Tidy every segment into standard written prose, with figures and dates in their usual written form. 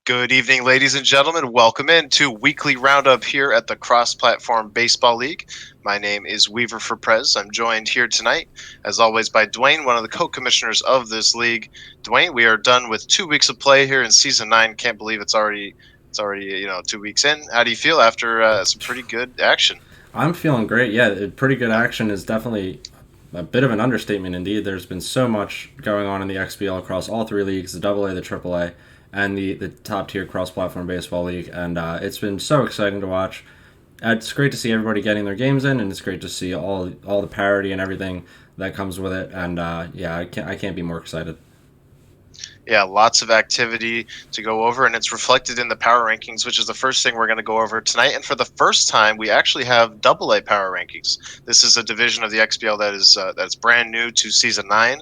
Good evening, ladies and gentlemen. Welcome in to Weekly Roundup here at the Cross Platform Baseball League. My name is Weaver for Prez. I'm joined here tonight, as always, by Dwayne, one of the co-commissioners of this league. Dwayne, we are done with 2 weeks of play here in Season 9. Can't believe it's already 2 weeks in. How do you feel after some pretty good action? I'm feeling great. Yeah, pretty good action is definitely a bit of an understatement indeed. There's been so much going on in the XBL across all three leagues, the AA, the AAA, and the top tier cross platform baseball league, and it's been so exciting to watch. It's great to see everybody getting their games in, and it's great to see all the parity and everything that comes with it. And yeah, I can't be more excited. Yeah, lots of activity to go over, and it's reflected in the power rankings, which is the first thing we're going to go over tonight. And for the first time, we actually have AA power rankings. This is a division of the XBL that's brand new to Season 9.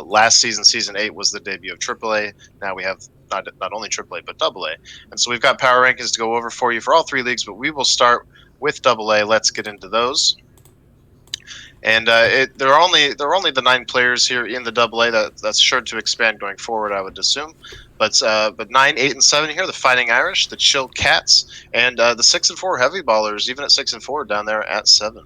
Last season, Season 8, was the debut of AAA. Now we have not only AAA, but AA. And so we've got power rankings to go over for you for all three leagues, but we will start with AA. Let's get into those. And there are only the 9 players here in the AA. That's sure to expand going forward, I would assume. But 9, 8, and 7 here: the Fighting Irish, the Chill Cats, and the 6 and 4 Heavy Ballers, even at 6 and 4 down there at 7.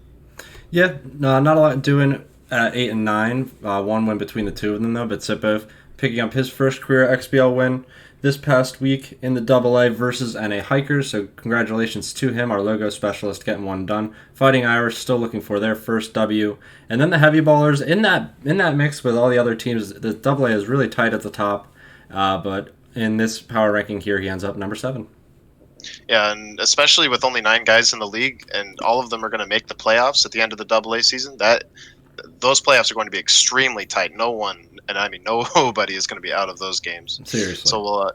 Yeah, no, not a lot doing at 8 and 9. One win between the two of them though, but Sipov picking up his first career XBL win this past week in the Double A versus NA Hikers. So congratulations to him, our logo specialist, getting one done. Fighting Irish still looking for their first W, and then the Heavy Ballers in that mix with all the other teams. The Double A is really tight at the top, but in this power ranking here, he ends up number 7. Yeah, and especially with only 9 guys in the league, and all of them are going to make the playoffs at the end of the Double A season. That those playoffs are going to be extremely tight. No one, and I mean nobody, is going to be out of those games. Seriously. So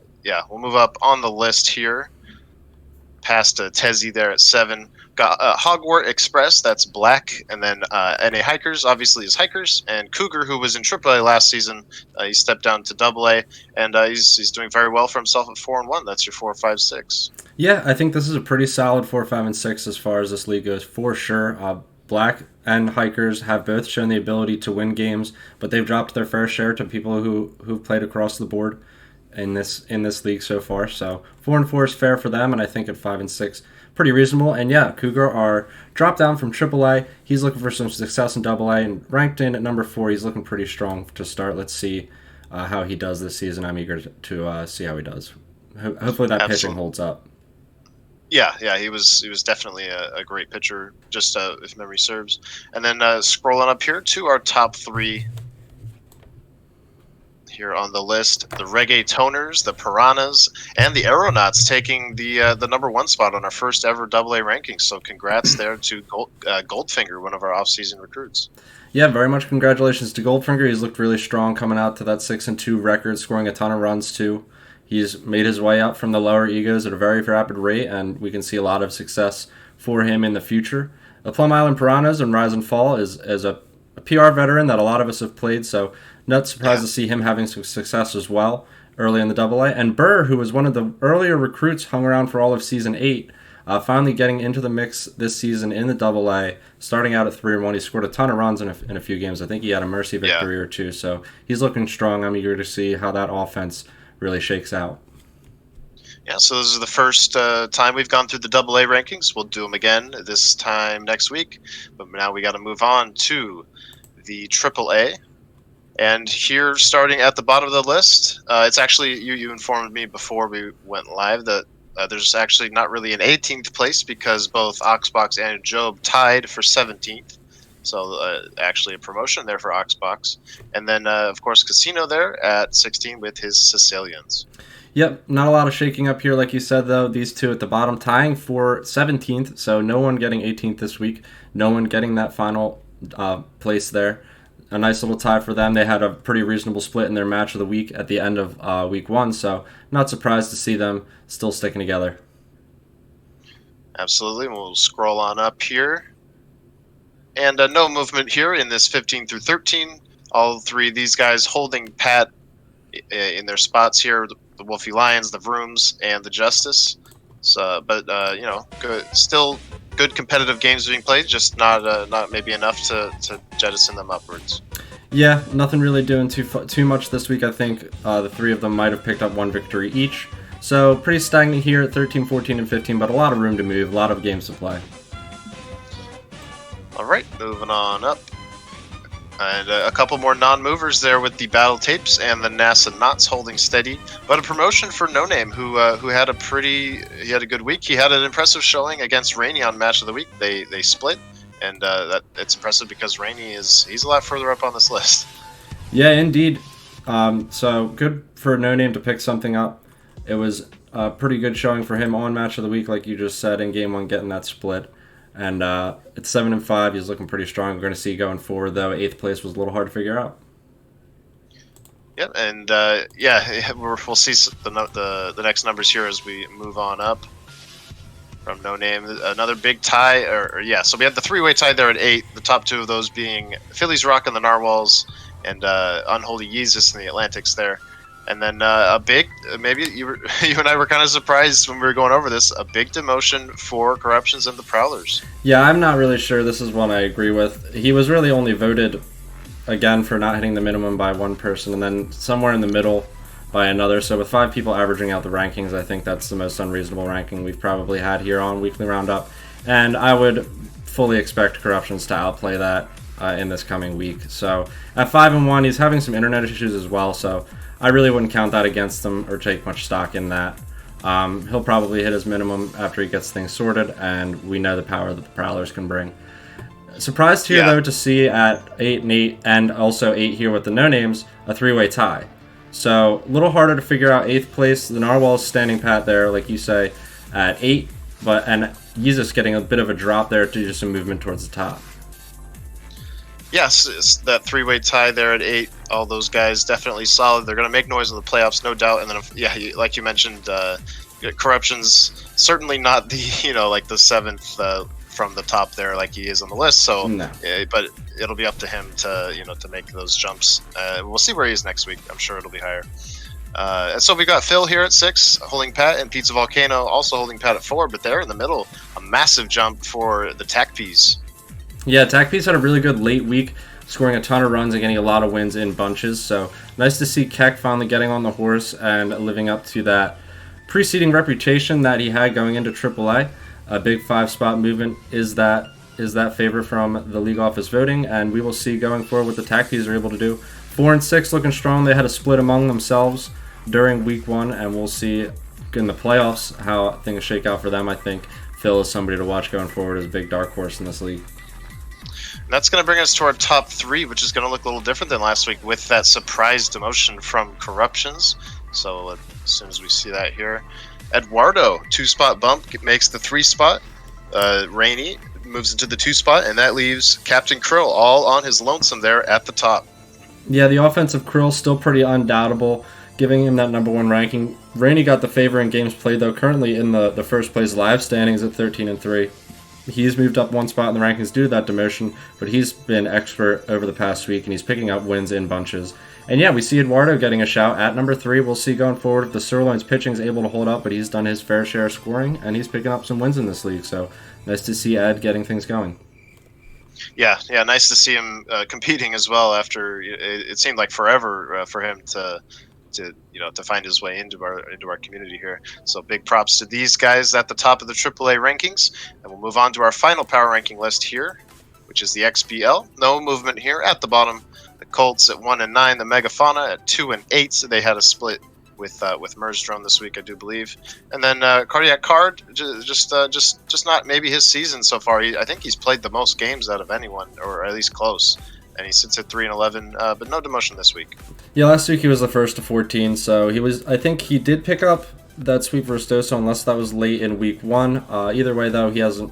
we'll move up on the list here, past Tezzy there at 7. Got Hogwarts Express, that's black, and then NA Hikers obviously is Hikers, and Cougar, who was in AAA last season, he stepped down to AA, and he's doing very well for himself at 4-1. That's your 4, 5, 6. Yeah, I think this is a pretty solid 4, 5, and 6 as far as this league goes, for sure. Black and Hikers have both shown the ability to win games, but they've dropped their fair share to people who've played across the board in this league so far. So 4-4 is fair for them, and I think at 5-6, pretty reasonable. And yeah, Cougar are dropped down from AAA. He's looking for some success in AA, and ranked in at number 4. He's looking pretty strong to start. Let's see how he does this season. I'm eager to see how he does. Hopefully that pitching holds up. Yeah, he was definitely a great pitcher, just if memory serves. And then scrolling up here to our top 3 here on the list: the Reggaetoners, the Piranhas, and the Aeronauts, taking the number 1 spot on our first ever AA rankings. So congrats there to Goldfinger, one of our off-season recruits. Yeah, very much congratulations to Goldfinger. He's looked really strong coming out to that 6-2 record, scoring a ton of runs too. He's made his way up from the lower egos at a very rapid rate, and we can see a lot of success for him in the future. The Plum Island Piranhas and Rise and Fall is a PR veteran that a lot of us have played, so not surprised to see him having some success as well early in the AA. And Burr, who was one of the earlier recruits, hung around for all of Season 8, finally getting into the mix this season in the AA, starting out at 3-1. He scored a ton of runs in a few games. I think he had a mercy victory or two, so he's looking strong. I'm eager to see how that offense really shakes out. Yeah, so this is the first time we've gone through the AA rankings. We'll do them again this time next week, but now we got to move on to the AAA. And here, starting at the bottom of the list, it's actually, you informed me before we went live that there's actually not really an 18th place, because both Oxbox and Job tied for 17th. So actually a promotion there for Oxbox. And then, of course, Casino there at 16 with his Sicilians. Yep, not a lot of shaking up here, like you said, though. These two at the bottom tying for 17th, so no one getting 18th this week. No one getting that final place there. A nice little tie for them. They had a pretty reasonable split in their match of the week at the end of week 1, so not surprised to see them still sticking together. Absolutely. We'll scroll on up here. And no movement here in this 15 through 13. All 3 of these guys holding pat in their spots here: the Wolfie Lions, the Vrooms, and the Justice. So, but still good competitive games being played. Just not maybe enough to jettison them upwards. Yeah, nothing really doing too much this week. I think the 3 of them might have picked up 1 victory each. So pretty stagnant here at 13, 14, and 15, but a lot of room to move, a lot of games to play. All right, moving on up. And a couple more non-movers there with the Battle Tapes and the NASA Knots holding steady. But a promotion for No Name, who had a good week. He had an impressive showing against Rainey on Match of the Week. They split, and it's impressive because Rainey he's a lot further up on this list. Yeah, indeed. So good for No Name to pick something up. It was a pretty good showing for him on Match of the Week, like you just said, in Game 1, getting that split. And it's 7-5. He's looking pretty strong. We're going to see going forward, though. 8th place was a little hard to figure out. Yep, and we'll see the next numbers here as we move on up from No Name. Another big tie, so we had the 3-way tie there at 8. The top 2 of those being Phillies Rock and the Narwhals, and Unholy Yeezus and the Atlantics there. And then a big, maybe you and I were kind of surprised when we were going over this, a big demotion for Corruptions and the Prowlers. Yeah, I'm not really sure this is one I agree with. He was really only voted, again, for not hitting the minimum by 1 person, and then somewhere in the middle by another. So with 5 people averaging out the rankings, I think that's the most unreasonable ranking we've probably had here on Weekly Roundup. And I would fully expect Corruptions to outplay that in this coming week. So at 5-1, he's having some internet issues as well, so I really wouldn't count that against him or take much stock in that. He'll probably hit his minimum after he gets things sorted, and we know the power that the Prowlers can bring. Surprised here, though, to see at 8-8 and also 8 here with the no-names, a 3-way tie. So a little harder to figure out 8th place. The Narwhal's standing pat there, like you say, at 8, and Yeezus getting a bit of a drop there due to some movement towards the top. Yes, it's that 3-way tie there at 8. All those guys definitely solid. They're going to make noise in the playoffs, no doubt. And then, like you mentioned, Corruption's certainly not the like the 7th from the top there like he is on the list. So, No. But it'll be up to him to make those jumps. We'll see where he is next week. I'm sure it'll be higher. And so we got Phil here at 6, holding pat, and Pizza Volcano also holding pat at 4. But they're in the middle, a massive jump for the TACPs. Yeah, TACPs had a really good late week, scoring a ton of runs and getting a lot of wins in bunches. So nice to see Keck finally getting on the horse and living up to that preceding reputation that he had going into AAA. A big 5-spot movement is that favor from the league office voting, and we will see going forward what the TACPs are able to do. 4 and 6 looking strong. They had a split among themselves during week 1, and we'll see in the playoffs how things shake out for them. I think Phil is somebody to watch going forward as a big dark horse in this league. And that's going to bring us to our top 3, which is going to look a little different than last week with that surprise demotion from Corruptions. So as soon as we see that here, Eduardo, 2-spot bump, makes the 3-spot. Rainey moves into the 2-spot, and that leaves Captain Krill all on his lonesome there at the top. Yeah, the offensive Krill still pretty undoubtable, giving him that number 1 ranking. Rainey got the favor in games played, though, currently in the first place live standings at 13-3. He's moved up 1 spot in the rankings due to that demotion, but he's been expert over the past week, and he's picking up wins in bunches. And yeah, we see Eduardo getting a shout at number 3. We'll see going forward if the Sirloin's pitching is able to hold up, but he's done his fair share of scoring, and he's picking up some wins in this league. So nice to see Ed getting things going. Yeah, nice to see him competing as well. After it seemed like forever for him to find his way into our community here. So big props to these guys at the top of the AAA rankings, and we'll move on to our final power ranking list here, which is the XBL. No movement here at the bottom. The Colts at 1 and 9, the Megafauna at 2 and 8. They had a split with Mer's drone this week, I do believe, and then Cardiac Card just not maybe his season so far. I think he's played the most games out of anyone, or at least close. And he sits at 3 and 11, but no demotion this week. Yeah, last week he was the first to 14, so I think he did pick up that sweep versus Doso, unless that was late in week 1. Either way, though, he hasn't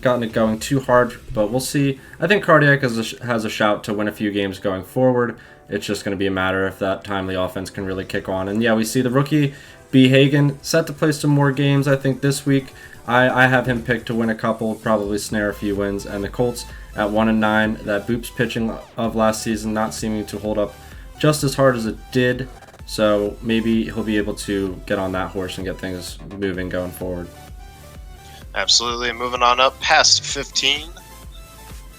gotten it going too hard, but we'll see. I think Cardiac has a shout to win a few games going forward. It's just going to be a matter if that timely offense can really kick on. And yeah, we see the rookie, B. Hagen, set to play some more games, I think, this week. I have him picked to win a couple, probably snare a few wins. And the Colts at 1 and 9, that Boop's pitching of last season not seeming to hold up just as hard as it did. So maybe he'll be able to get on that horse and get things moving going forward. Absolutely. Moving on up past 15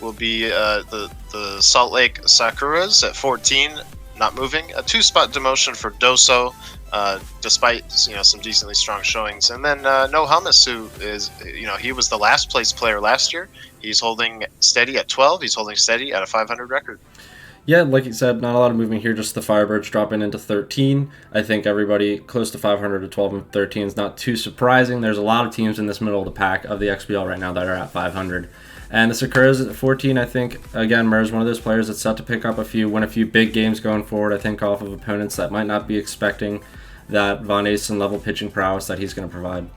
will be the Salt Lake Sakuras at 14, not moving. A 2-spot demotion for Doso, despite some decently strong showings. And then No Hummus, who is he was the last place player last year. He's holding steady at 12. He's holding steady at a 500 record. Yeah, like you said, not a lot of movement here, just the Firebirds dropping into 13. I think everybody close to 500 to 12 and 13 is not too surprising. There's a lot of teams in this middle of the pack of the XBL right now that are at 500. And the Sakuras at 14, I think, again, Murr's one of those players that's set to pick up win a few big games going forward, I think, off of opponents that might not be expecting that Von Asen level pitching prowess that he's going to provide.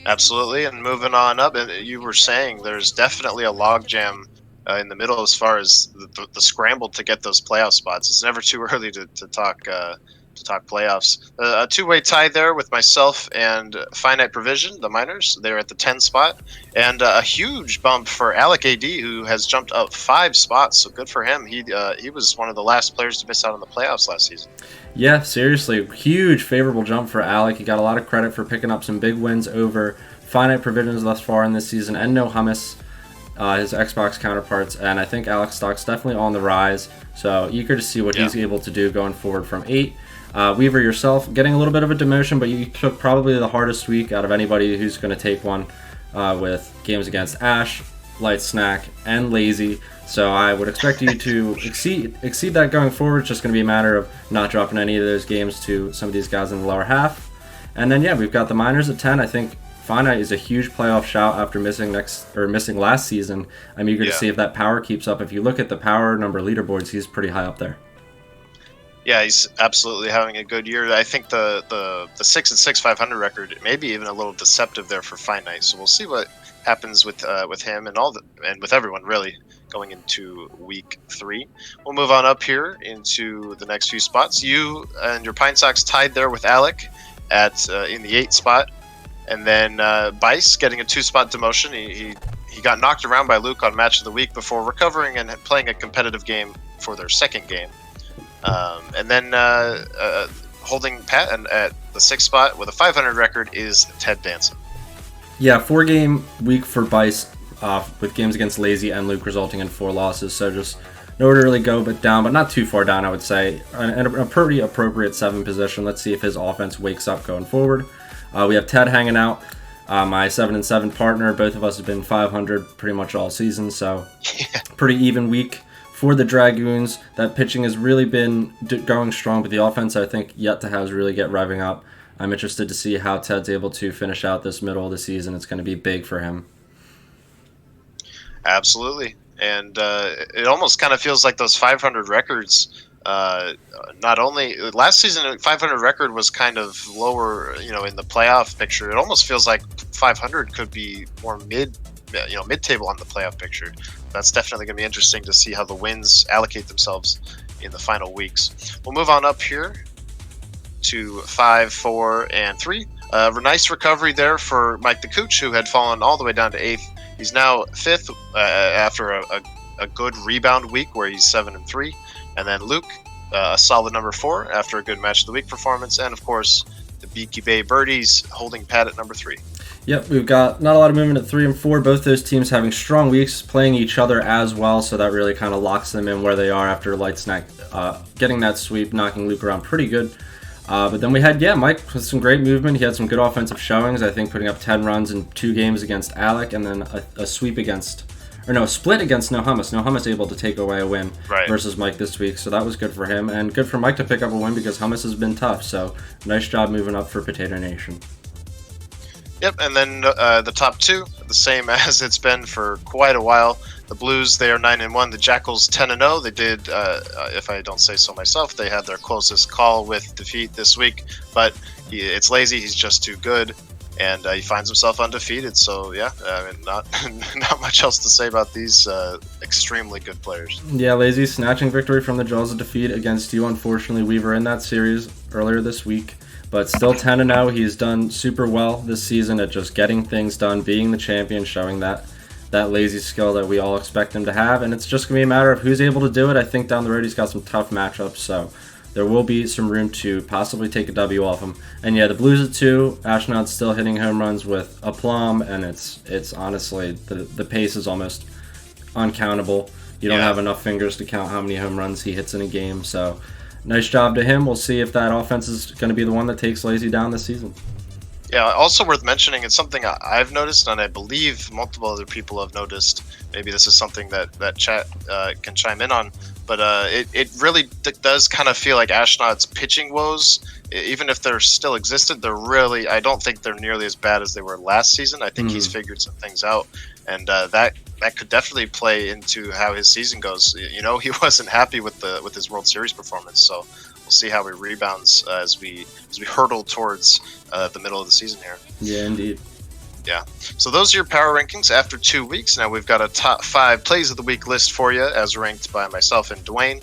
Absolutely, and moving on up, and you were saying there's definitely a logjam in the middle as far as the scramble to get those playoff spots. It's never too early to talk playoffs. A 2-way tie there with myself and Finite Provision, the Miners. They're at the 10 spot, and a huge bump for Alec AD, who has jumped up 5 spots. So good for him. He was one of the last players to miss out on the playoffs last season. Yeah, seriously, huge favorable jump for Alec. He got a lot of credit for picking up some big wins over Finite Provisions thus far in this season, and No Hummus, his Xbox counterparts, and I think Alex stock's definitely on the rise. So eager to see what he's able to do going forward from 8. Weaver, yourself, getting a little bit of a demotion, but you took probably the hardest week out of anybody who's going to take one with games against Ash, Light Snack, and Lazy. So I would expect you to exceed that going forward. It's just going to be a matter of not dropping any of those games to some of these guys in the lower half. And then yeah, we've got the Miners at 10. I think Finite is a huge playoff shout after missing last season. I'm eager to see if that power keeps up. If you look at the power number leaderboards, he's pretty high up there. Yeah, he's absolutely having a good year. I think the 6-6 500 record maybe even a little deceptive there for Finite. So we'll see what happens with him and with everyone really going into week 3. We'll move on up here into the next few spots. You and your Pine Sox tied there with Alec at in the 8th spot, and then Bice getting a 2-spot demotion. He got knocked around by Luke on Match of the Week before recovering and playing a competitive game for their second game. And then holding pat and at the 6th spot with a 500 record is Ted Danson. Yeah, 4-game week for Bice with games against Lazy and Luke resulting in 4 losses. So just nowhere to really go but down, but not too far down, I would say. And a pretty appropriate 7 position. Let's see if his offense wakes up going forward. We have Ted hanging out, my 7-7 partner. Both of us have been 500 pretty much all season, so pretty even week for the Dragoons. That pitching has really been going strong, but the offense, I think, yet to have really get revving up. I'm interested to see how Ted's able to finish out this middle of the season. It's going to be big for him. Absolutely. And it almost kind of feels like those 500 records, not only last season, 500 record was kind of lower, in the playoff picture. It almost feels like 500 could be more mid-table on the playoff picture. That's definitely going to be interesting to see how the wins allocate themselves in the final weeks. We'll move on up here to 5, 4, and 3. Nice recovery there for Mike the Cooch, who had fallen all the way down to 8th. He's now 5th after a good rebound week where he's 7-3. And then Luke, a solid number 4 after a good Match of the Week performance. And of course, the Beaky Bay Birdies holding pat at number 3. Yep, we've got not a lot of movement at 3 and 4. Both those teams having strong weeks, playing each other as well, so that really kind of locks them in where they are after Light Snack getting that sweep, knocking Luke around pretty good. But then we had, Mike with some great movement. He had some good offensive showings, I think putting up 10 runs in 2 games against Alec, and then a split against No Hummus. No Hummus able to take away a win versus Mike this week, so that was good for him, and good for Mike to pick up a win because Hummus has been tough, so nice job moving up for Potato Nation. Yep, and then the top 2, the same as it's been for quite a while. The Blues, they are 9-1. The Jackals, 10-0. They did, if I don't say so myself, they had their closest call with defeat this week. But it's Lazy. He's just too good, and he finds himself undefeated. So yeah, not much else to say about these extremely good players. Yeah, Lazy snatching victory from the jaws of defeat against you. Unfortunately, we were in that series earlier this week. But still 10-0. He's done super well this season at just getting things done, being the champion, showing that Lazy skill that we all expect him to have. And it's just going to be a matter of who's able to do it. I think down the road he's got some tough matchups, so there will be some room to possibly take a W off him. And yeah, the Blues at 2. Ashnod's still hitting home runs with aplomb, and it's honestly, the pace is almost uncountable. You don't have enough fingers to count how many home runs he hits in a game, so nice job to him. We'll see if that offense is going to be the one that takes Lazy down this season. Yeah, also worth mentioning, it's something I've noticed, and I believe multiple other people have noticed. Maybe this is something that chat can chime in on, but it really does kind of feel like Ashnod's pitching woes, even if they're still existent, I don't think they're nearly as bad as they were last season. I think he's figured some things out, and that could definitely play into how his season goes. He wasn't happy with his World Series performance, so we'll see how he rebounds as we hurtle towards the middle of the season here. Yeah, indeed. Yeah. So those are your power rankings after 2 weeks. Now we've got a top 5 plays of the week list for you, as ranked by myself and Dwayne.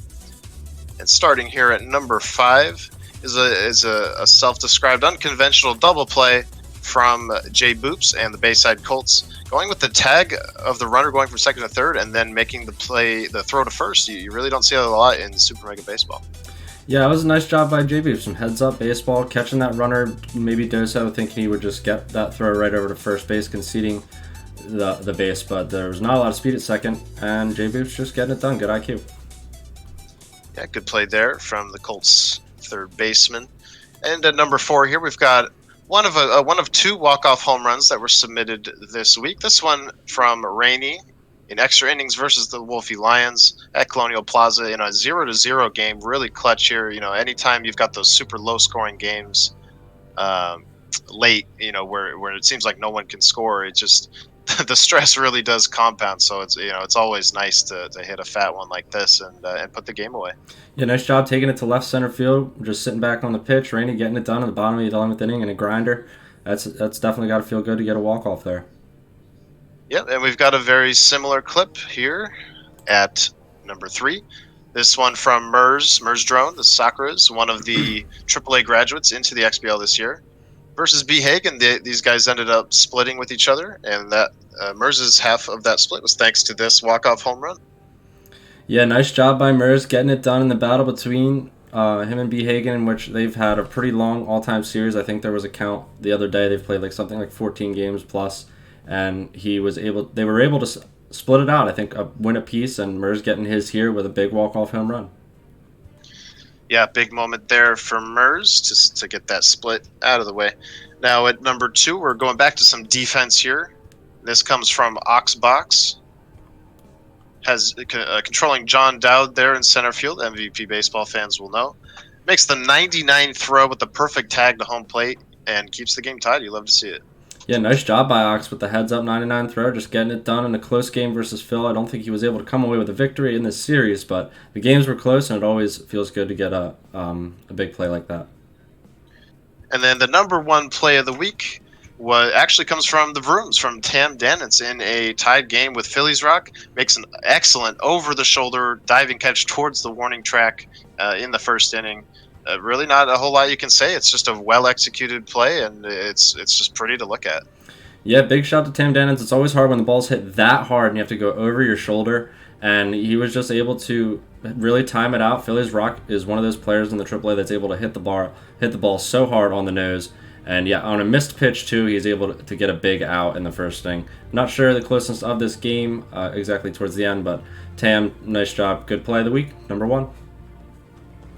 And starting here at number 5 is a self-described unconventional double play from Jay Boops and the Bayside Colts, going with the tag of the runner going from second to third and then making the throw to first. You really don't see that a lot in Super Mega Baseball. Yeah, it was a nice job by JB. Some heads-up baseball, catching that runner, maybe Doso thinking he would just get that throw right over to first base, conceding the base, but there was not a lot of speed at second, and JB's just getting it done. Good IQ. Yeah, good play there from the Colts third baseman. And at number 4 here, we've got one of two walk-off home runs that were submitted this week. This one from Rainey in extra innings versus the Wolfie Lions at Colonial Plaza in a 0-0 game. Really clutch here. Anytime you've got those super low-scoring games um, late, where it seems like no one can score, it just the stress really does compound. So it's always nice to hit a fat one like this and put the game away. Yeah, nice job taking it to left center field. Just sitting back on the pitch, Rainey getting it done at the bottom of the 11th inning in a grinder. That's definitely got to feel good to get a walk off there. Yep, and we've got a very similar clip here at number 3. This one from Mers Drone, the Sakura's, one of the AAA graduates into the XBL this year, versus B. Hagen. These guys ended up splitting with each other, and that Mers's half of that split was thanks to this walk-off home run. Yeah, nice job by Mers getting it done in the battle between him and B. Hagen, in which they've had a pretty long all-time series. I think there was a count the other day. They've played like something like 14 games plus, and they were able to split it out. I think a win apiece, and Mers getting his here with a big walk-off home run. Yeah, big moment there for Mers just to get that split out of the way. Now at number 2, we're going back to some defense here. This comes from Oxbox. Has controlling John Dowd there in center field. MVP baseball fans will know. Makes the 99 throw with the perfect tag to home plate and keeps the game tied. You love to see it. Yeah, nice job by Ox with the heads up 99 throw, just getting it done in a close game versus Phil. I don't think he was able to come away with a victory in this series, but the games were close, and it always feels good to get a big play like that. And then the number 1 play of the week actually comes from the Vrooms, from Tam Danitz in a tied game with Phillies Rock. Makes an excellent over-the-shoulder diving catch towards the warning track in the first inning. Really not a whole lot you can say. It's just a well-executed play, and it's just pretty to look at. Yeah, big shout to Tam Danitz. It's always hard when the ball's hit that hard and you have to go over your shoulder, and he was just able to really time it out. Phillies Rock is one of those players in the AAA that's able to hit the ball so hard on the nose. And yeah, on a missed pitch too, he's able to get a big out in the first inning. Not sure the closeness of this game exactly towards the end, but Tam, nice job. Good play of the week, number 1.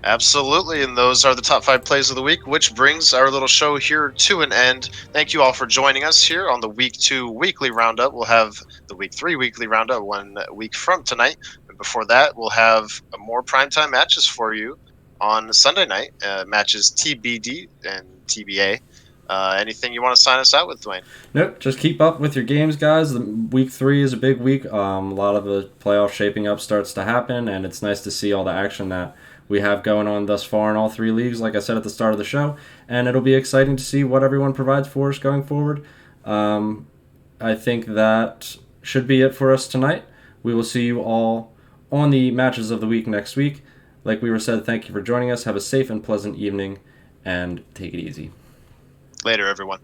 Absolutely, and those are the top 5 plays of the week, which brings our little show here to an end. Thank you all for joining us here on the Week 2 Weekly Roundup. We'll have the Week 3 Weekly Roundup 1 week from tonight. And before that, we'll have more primetime matches for you on Sunday night, matches TBD and TBA. Anything you want to sign us out with, Dwayne? Nope, just keep up with your games, guys. Week 3 is a big week. A lot of the playoff shaping up starts to happen, and it's nice to see all the action that we have going on thus far in all 3 leagues, like I said at the start of the show. And it'll be exciting to see what everyone provides for us going forward. I think that should be it for us tonight. We will see you all on the matches of the week next week. Like we were said, thank you for joining us. Have a safe and pleasant evening, and take it easy. Later, everyone.